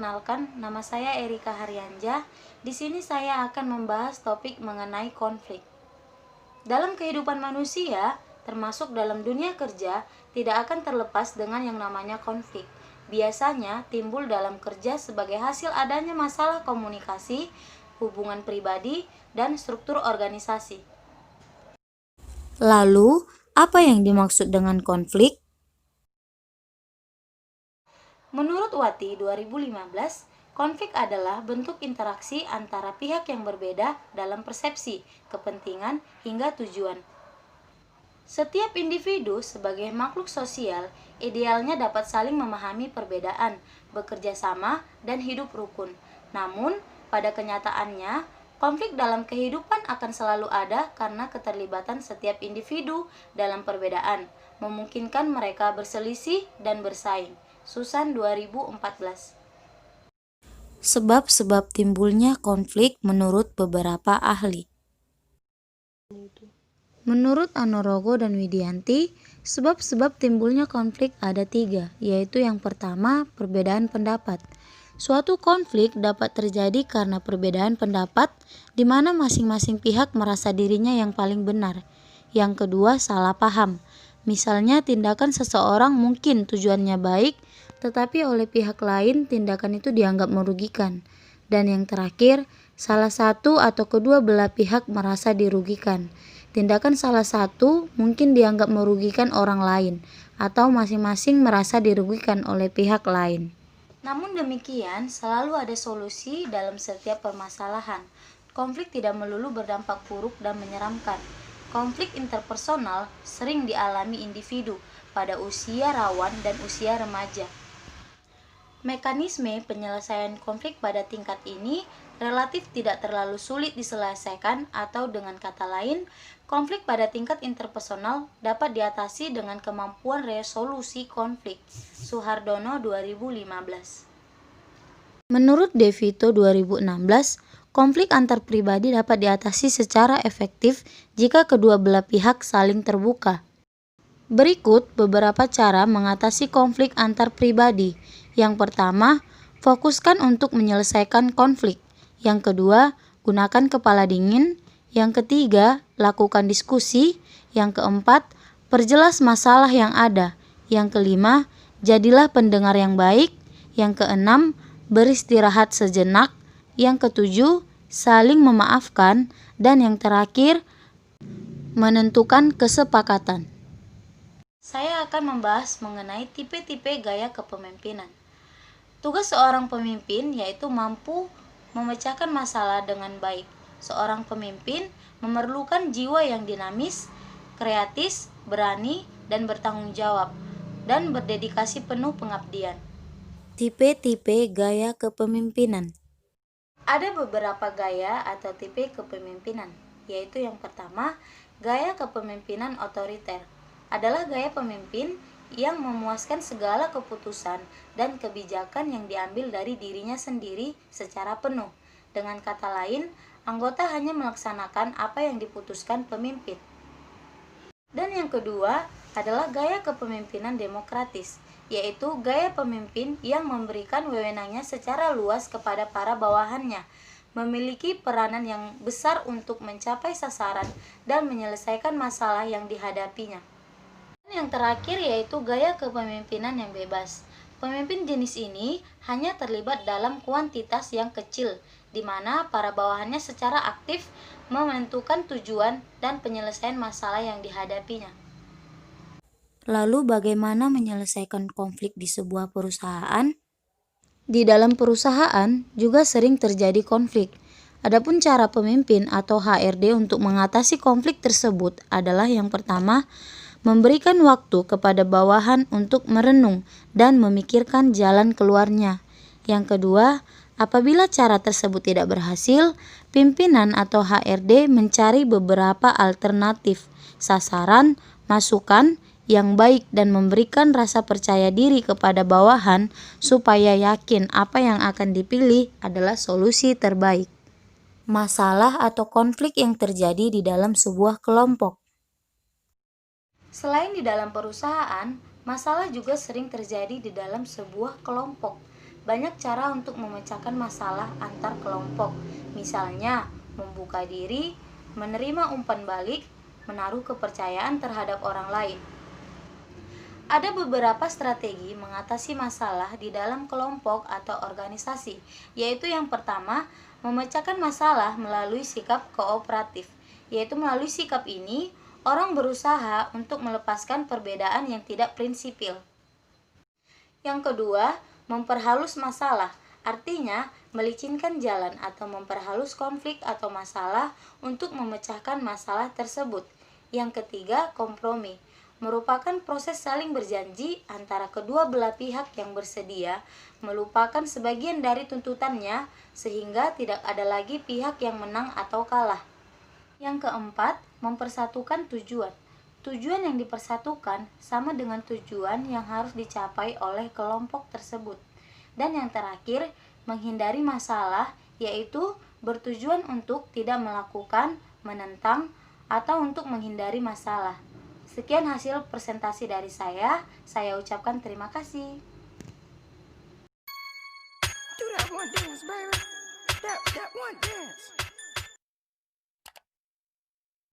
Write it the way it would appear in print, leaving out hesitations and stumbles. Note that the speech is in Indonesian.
perkenalkan, nama saya Erika Haryanja. Di sini saya akan membahas topik mengenai konflik. Dalam kehidupan manusia, termasuk dalam dunia kerja, tidak akan terlepas dengan yang namanya konflik. Biasanya timbul dalam kerja sebagai hasil adanya masalah komunikasi, hubungan pribadi, dan struktur organisasi. Lalu, apa yang dimaksud dengan konflik? Menurut Wati 2015, konflik adalah bentuk interaksi antara pihak yang berbeda dalam persepsi, kepentingan, hingga tujuan. Setiap individu sebagai makhluk sosial idealnya dapat saling memahami perbedaan, bekerja sama, dan hidup rukun. Namun, pada kenyataannya, konflik dalam kehidupan akan selalu ada karena keterlibatan setiap individu dalam perbedaan, memungkinkan mereka berselisih dan bersaing. Susan 2014. Sebab-sebab timbulnya konflik menurut beberapa ahli. Menurut Anorogo dan Widianti, sebab-sebab timbulnya konflik ada 3, yaitu yang pertama, perbedaan pendapat. Suatu konflik dapat terjadi karena perbedaan pendapat di mana masing-masing pihak merasa dirinya yang paling benar. Yang kedua, salah paham. Misalnya tindakan seseorang mungkin tujuannya baik, tetapi oleh pihak lain tindakan itu dianggap merugikan. Dan yang terakhir, salah satu atau kedua belah pihak merasa dirugikan. Tindakan salah satu mungkin dianggap merugikan orang lain, atau masing-masing merasa dirugikan oleh pihak lain. Namun demikian, selalu ada solusi dalam setiap permasalahan. Konflik tidak melulu berdampak buruk dan menyeramkan. Konflik interpersonal sering dialami individu pada usia rawan dan usia remaja. Mekanisme penyelesaian konflik pada tingkat ini relatif tidak terlalu sulit diselesaikan, atau dengan kata lain, konflik pada tingkat interpersonal dapat diatasi dengan kemampuan resolusi konflik. Suhardono 2015. Menurut Devito 2016, konflik antar pribadi dapat diatasi secara efektif jika kedua belah pihak saling terbuka. Berikut beberapa cara mengatasi konflik antar pribadi. Yang pertama, fokuskan untuk menyelesaikan konflik. Yang kedua, gunakan kepala dingin. Yang ketiga, lakukan diskusi. Yang keempat, perjelas masalah yang ada. Yang kelima, jadilah pendengar yang baik. Yang keenam, beristirahat sejenak. Yang ketujuh, saling memaafkan. Dan yang terakhir, menentukan kesepakatan. Saya akan membahas mengenai tipe-tipe gaya kepemimpinan. Tugas seorang pemimpin yaitu mampu memecahkan masalah dengan baik. Seorang pemimpin memerlukan jiwa yang dinamis, kreatif, berani, dan bertanggung jawab, dan berdedikasi penuh pengabdian. Tipe-tipe gaya kepemimpinan. Ada beberapa gaya atau tipe kepemimpinan, yaitu yang pertama, gaya kepemimpinan otoriter. Adalah gaya pemimpin yang memuaskan segala keputusan dan kebijakan yang diambil dari dirinya sendiri secara penuh. Dengan kata lain, anggota hanya melaksanakan apa yang diputuskan pemimpin. Dan yang kedua adalah gaya kepemimpinan demokratis, yaitu gaya pemimpin yang memberikan wewenangnya secara luas kepada para bawahannya, memiliki peranan yang besar untuk mencapai sasaran dan menyelesaikan masalah yang dihadapinya. Dan yang terakhir yaitu gaya kepemimpinan yang bebas. Pemimpin jenis ini hanya terlibat dalam kuantitas yang kecil, di mana para bawahannya secara aktif menentukan tujuan dan penyelesaian masalah yang dihadapinya. Lalu bagaimana menyelesaikan konflik di sebuah perusahaan? Di dalam perusahaan juga sering terjadi konflik. Adapun cara pemimpin atau HRD untuk mengatasi konflik tersebut adalah yang pertama, memberikan waktu kepada bawahan untuk merenung dan memikirkan jalan keluarnya. Yang kedua, apabila cara tersebut tidak berhasil, pimpinan atau HRD mencari beberapa alternatif, sasaran, masukan yang baik dan memberikan rasa percaya diri kepada bawahan supaya yakin apa yang akan dipilih adalah solusi terbaik. Masalah atau konflik yang terjadi di dalam sebuah kelompok. Selain di dalam perusahaan, masalah juga sering terjadi di dalam sebuah kelompok. banyak cara untuk memecahkan masalah antar kelompok. Misalnya, membuka diri, menerima umpan balik, menaruh kepercayaan terhadap orang lain. Ada beberapa strategi mengatasi masalah di dalam kelompok atau organisasi, yaitu yang pertama, memecahkan masalah melalui sikap kooperatif, yaitu melalui sikap ini, orang berusaha untuk melepaskan perbedaan yang tidak prinsipil. Yang kedua, memperhalus masalah, artinya melicinkan jalan atau memperhalus konflik atau masalah untuk memecahkan masalah tersebut. Yang ketiga, kompromi, merupakan proses saling berjanji antara kedua belah pihak yang bersedia melupakan sebagian dari tuntutannya sehingga tidak ada lagi pihak yang menang atau kalah. Yang keempat, mempersatukan tujuan. Tujuan yang dipersatukan sama dengan tujuan yang harus dicapai oleh kelompok tersebut. Dan yang terakhir, menghindari masalah, yaitu bertujuan untuk tidak melakukan, menentang, atau untuk menghindari masalah. Sekian hasil presentasi dari saya ucapkan terima kasih. Do that one dance, baby. That one dance.